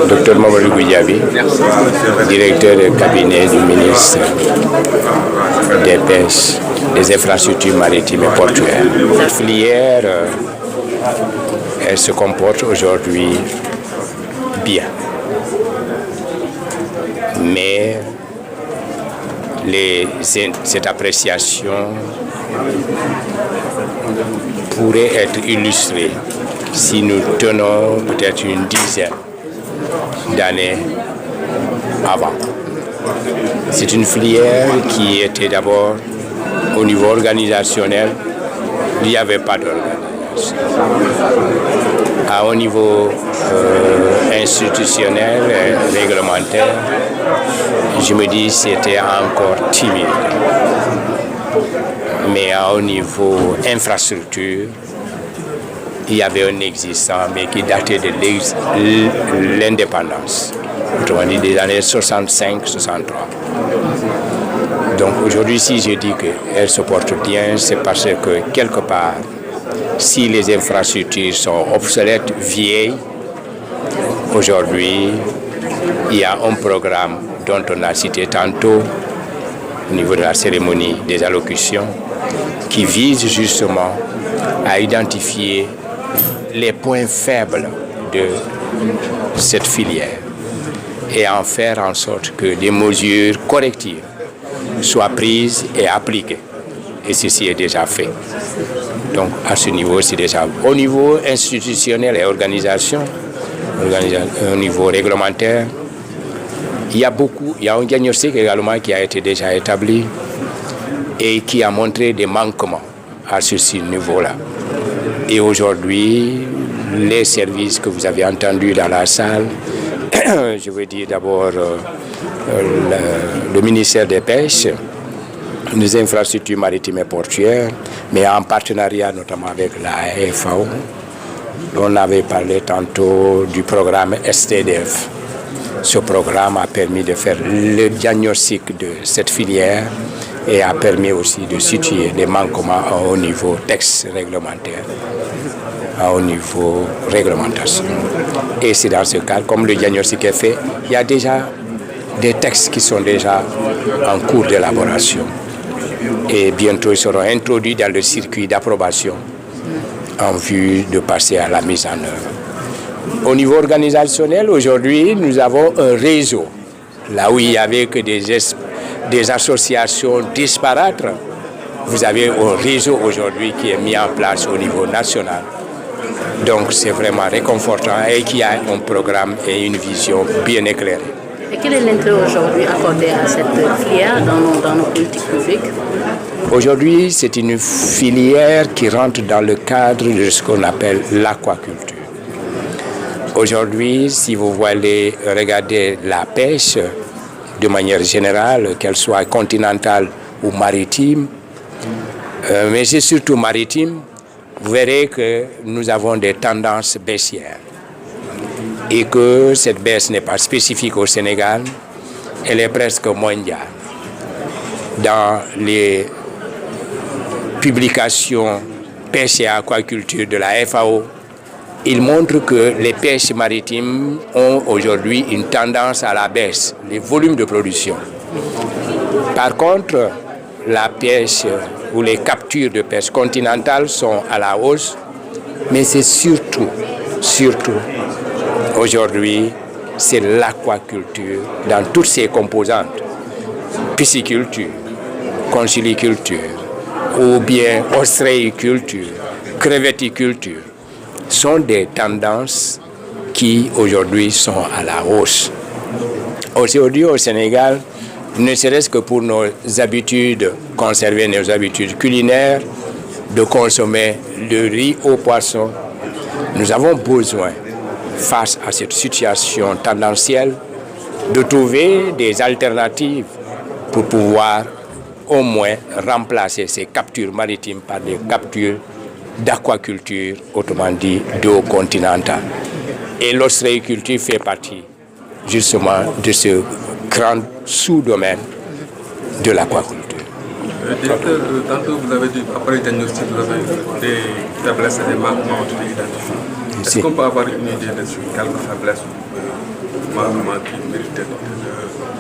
Dr Mamadou Goudiaby, directeur de cabinet du ministre des Pêches, des infrastructures maritimes et portuaires. Cette filière, elle se comporte aujourd'hui bien. Mais cette appréciation pourrait être illustrée si nous tenons peut-être une dizaine d'années avant. C'est une filière qui était d'abord au niveau organisationnel, il n'y avait pas d'organisation. Au niveau institutionnel et réglementaire, je me dis que c'était encore timide. Mais au niveau infrastructure, il y avait un existant, mais qui datait de l'indépendance, autrement dit des années 65-63. Donc aujourd'hui, si je dis qu'elle se porte bien, c'est parce que quelque part, si les infrastructures sont obsolètes, vieilles, aujourd'hui, il y a un programme dont on a cité tantôt au niveau de la cérémonie des allocutions qui vise justement à identifier les points faibles de cette filière et en faire en sorte que des mesures correctives soient prises et appliquées. Et ceci est déjà fait. Donc à ce niveau, c'est déjà au niveau institutionnel et organisation, au niveau réglementaire, il y a un diagnostic également qui a été déjà établi et qui a montré des manquements à ce niveau-là. Et aujourd'hui, les services que vous avez entendus dans la salle, je veux dire d'abord le ministère des Pêches, des infrastructures maritimes et portuaires, mais en partenariat notamment avec la FAO. On avait parlé tantôt du programme STDF. Ce programme a permis de faire le diagnostic de cette filière et a permis aussi de situer les manquements au niveau texte réglementaire, au niveau réglementation. Et c'est dans ce cadre, comme le diagnostic est fait, il y a déjà des textes qui sont déjà en cours d'élaboration. Et bientôt, ils seront introduits dans le circuit d'approbation en vue de passer à la mise en œuvre. Au niveau organisationnel, aujourd'hui, nous avons un réseau. Là où il n'y avait que des associations disparates, vous avez un réseau aujourd'hui qui est mis en place au niveau national. Donc c'est vraiment réconfortant et qui a un programme et une vision bien éclairée. Et quel est l'intérêt aujourd'hui accordé à cette filière dans nos politiques publiques? Aujourd'hui, c'est une filière qui rentre dans le cadre de ce qu'on appelle l'aquaculture. Aujourd'hui, si vous voulez regarder la pêche de manière générale, qu'elle soit continentale ou maritime, mais c'est surtout maritime, vous verrez que nous avons des tendances baissières et que cette baisse n'est pas spécifique au Sénégal, elle est presque mondiale. Dans les publications pêche et aquaculture de la FAO, il montre que les pêches maritimes ont aujourd'hui une tendance à la baisse, les volumes de production. Par contre, la pêche ou les captures de pêche continentale sont à la hausse, mais c'est surtout, aujourd'hui, c'est l'aquaculture dans toutes ses composantes, pisciculture, conchyliculture, ou bien ostréiculture, crevetticulture, sont des tendances qui aujourd'hui sont à la hausse. Aujourd'hui au Sénégal, ne serait-ce que pour nos habitudes, conserver nos habitudes culinaires, de consommer le riz au poisson, nous avons besoin, face à cette situation tendancielle, de trouver des alternatives pour pouvoir au moins remplacer ces captures maritimes par des captures d'aquaculture, autrement dit d'eau continentale. Et l'ostréiculture fait partie justement de ce grand sous-domaine de l'aquaculture. Directeur, tantôt vous avez dit, après le diagnostic, vous avez des faiblesses et des manquements identifiés. Est-ce qu'on peut avoir une idée de sur quelques faiblesses manquements qui méritent d'être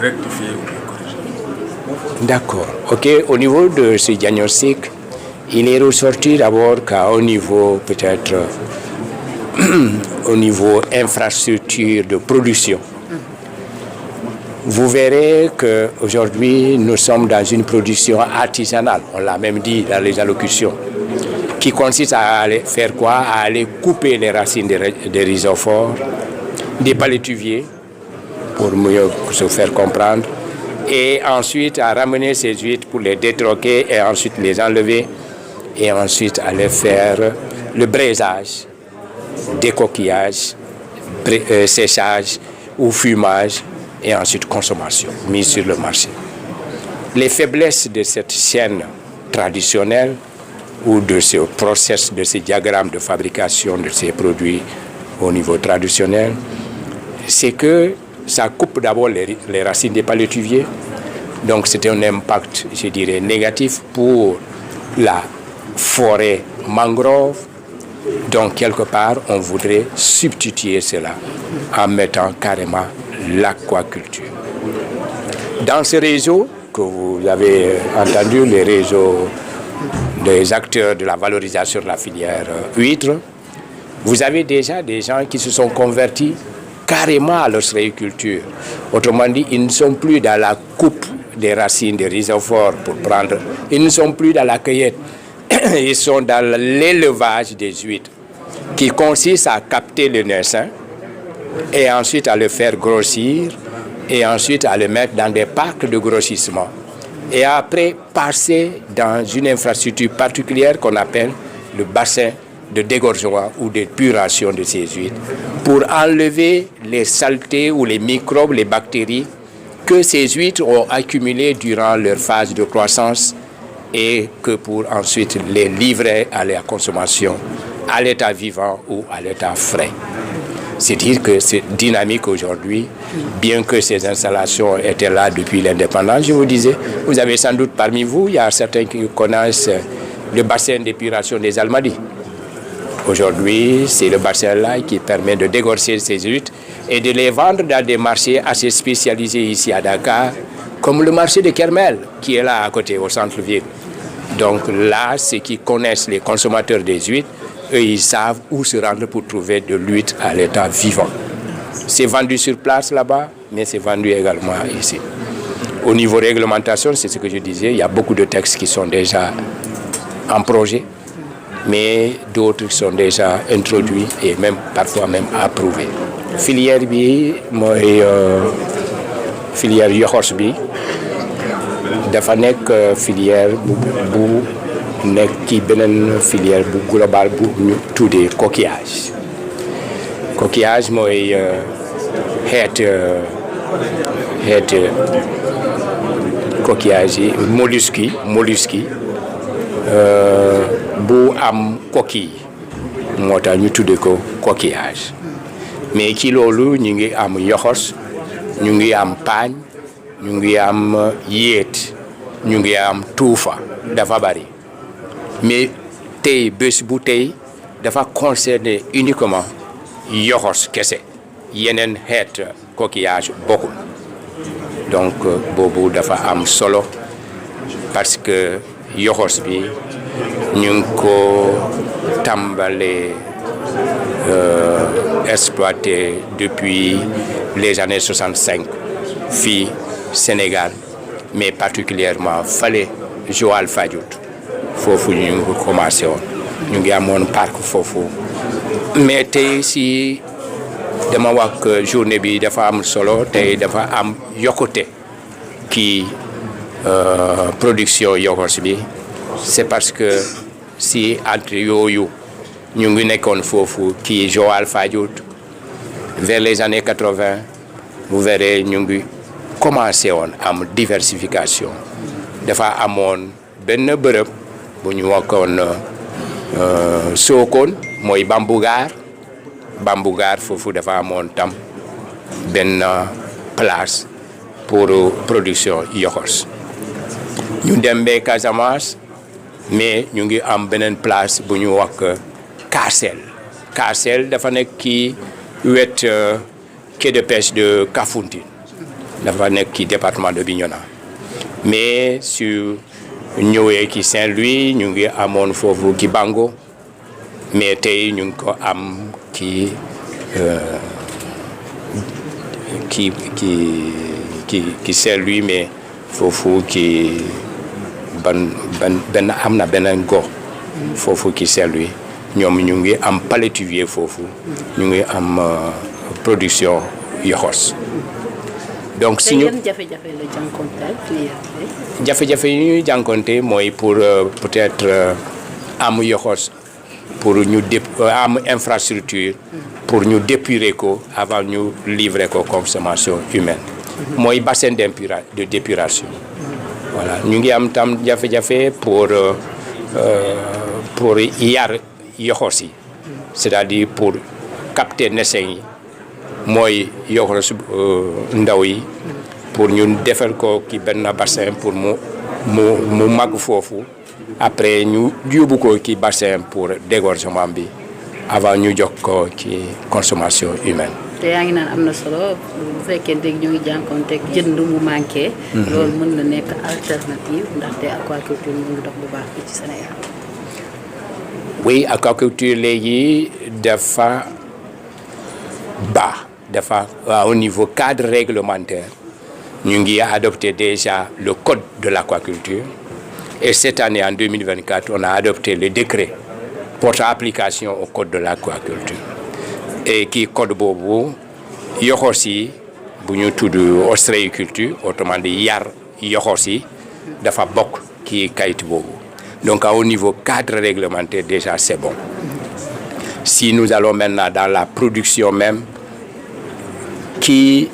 rectifiés ou corrigés? D'accord. OK. Au niveau de ce diagnostic, il est ressorti d'abord qu'à un niveau peut-être au niveau infrastructure de production. Vous verrez qu'aujourd'hui, nous sommes dans une production artisanale, on l'a même dit dans les allocutions, qui consiste à aller faire quoi? À aller couper les racines des rhizophores, des palétuviers, pour mieux se faire comprendre, et ensuite à ramener ces huîtres pour les détroquer et ensuite les enlever, et ensuite aller faire le braisage des coquillages, séchage ou fumage, et ensuite consommation, mise sur le marché. Les faiblesses de cette chaîne traditionnelle ou de ce process, de ce diagramme de fabrication de ces produits au niveau traditionnel, c'est que ça coupe d'abord les racines des palétuviers. Donc c'est un impact, je dirais, négatif pour la forêt mangrove. Donc quelque part, on voudrait substituer cela en mettant carrément l'aquaculture. Dans ce réseau que vous avez entendu, les réseaux des acteurs de la valorisation de la filière huître, vous avez déjà des gens qui se sont convertis carrément à l'ostréiculture. Autrement dit, ils ne sont plus dans la coupe des racines des rhizophores pour prendre, ils ne sont plus dans la cueillette, ils sont dans l'élevage des huîtres, qui consiste à capter le naissain et ensuite à le faire grossir et ensuite à le mettre dans des parcs de grossissement et après passer dans une infrastructure particulière qu'on appelle le bassin de dégorgement ou d'épuration de ces huîtres pour enlever les saletés ou les microbes, les bactéries que ces huîtres ont accumulées durant leur phase de croissance et que pour ensuite les livrer à la consommation à l'état vivant ou à l'état frais. C'est dire que c'est dynamique aujourd'hui, bien que ces installations étaient là depuis l'indépendance. Je vous disais, vous avez sans doute parmi vous, il y a certains qui connaissent le bassin d'épuration des Almadies. Aujourd'hui, c'est le bassin-là qui permet de dégorger ces huîtres et de les vendre dans des marchés assez spécialisés ici à Dakar, comme le marché de Kermel, qui est là à côté, au centre-ville. Donc là, ceux qui connaissent les consommateurs des huîtres, eux, ils savent où se rendre pour trouver de l'huître à l'état vivant. C'est vendu sur place là-bas, mais c'est vendu également ici. Au niveau réglementation, c'est ce que je disais, il y a beaucoup de textes qui sont déjà en projet, mais d'autres sont déjà introduits et même parfois même approuvés. Filière bi mooy filière yoxos bi dafa nekk filière bu nekk ci beneen filière bu global bu ñu tuddee coquillage. Coquillage mooy xeet coquillage yi mollusque yi bu am coquille moo tax ñu tuddee ko coquillage mais ci loolu ñu ngi am yoxos ñu ngi am paañ ñu ngi am yéet ñu ngi am tuufa dafa bari mais tey bés bu tey dafa concerner uniquement yoxos kese yeneen xeet coquillage bokkul donc boobu dafa am solo parce que yoxos bi ñu ngi ko tàmbalee exploité depuis les années 65 fii Sénégal mais particulièrement fale Joal Fadiouth foofu ñu ngi commencé woon ñu ngi amoon parc foofu mais tey si dama wax journée bi dafa am solo tey dafa am yokkute ki production yoxos bi c'est parce que si entre yooyu ñu ngi nekkoon foofu kii Joal Fadiouth vers les années 80 vous verrez ñu ngi commencé woon am diversification dafa amoon benn bërëb bu ñu waxoon Sokone mooy Bambougar foofu dafa amoon tam benn place pour production yoxos ñu dem ba Casamance mais ñu ngi am beneen place bu ñu wax Karsel dafa nekk ci wet quai de pêche de Kafountine dafa nekk ci département de Bignona mais su ñëwee ci Saint-Louis ñu ngi amoon foofu ci Bango mais tey ñu ngi ko am ci Saint-Louis mais foofu ci benn am na beneen gox foofu ci Saint-Louis ñoom ñu ngi am palétuvier foofu ñu ngi am production yoxos donc si ñu jafe-jafe la jànkonteel jafe-jafe yi ñuy jànkonte mooy pour peut-être am yoxos pour ñu am infrastructure pour ñu dépurer ko avant ñu livrer ko consommation humaine mooy bassin de d'épuration voilà ñu ngi am tam jafe-jafe pour yar yoxos yi c'est-à-dire pour capter naissain yi mooy yoxos ndaw yi pour ñu defal ko ki benn bassin pour mu màgg foofu après ñu yóbbu ko ki bassin pour dégorgement bi avant ñu jox ko ci consommation humaine. te yaa ngi naan am na solo bu fekkee dégg ñu ngi jànkoonteeg jënd mu manqué. loolu mën na nekk alternative ndaxte aquaculture mu ngi dox bu baax fii ci Sénégal. oui aquaculture léegi dafa baax dafa au niveau cadre réglementaire ñu ngi adopté déjà le code de l'aquaculture et cette année en 2024 on a adopté le décret portant application au code de l'aquaculture et qui code boobu yoxos yi bu ñu tudd ostréiculture autrement dit yar yoxos yi dafa bokk ci kayit boobu donc au niveau cadre réglementaire déjà c'est bon. Si nous allons maintenant dans la production même qui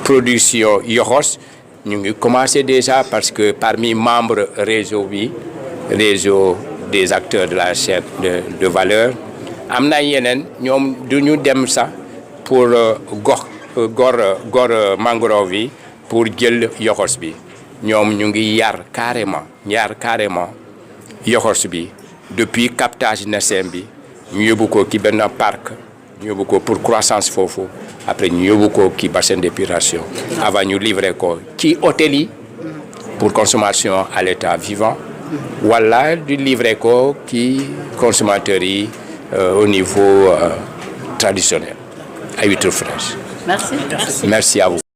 production yoxos ñu ngi commencé déjà parce que parmi membres réseau des acteurs de la chaîne de valeur am na yeneen ñoom du ñu dem sax pour gor mangrove yi pour jël yoxos bi ñoom ñu ngi yar carrément yoxos bi depuis captage naissain bi ñu yóbbu ko ki benn parc ñu yóbbu ko pour croissance foofu après ñu yóbbu ko ki bassin d'épuration avant ñu livrer ko ci hôtel yi pour consommation à l'état vivant wala du livrer ko ki consommateurs yi au niveau traditionnel à huîtres fraîches. Merci. Merci à vous.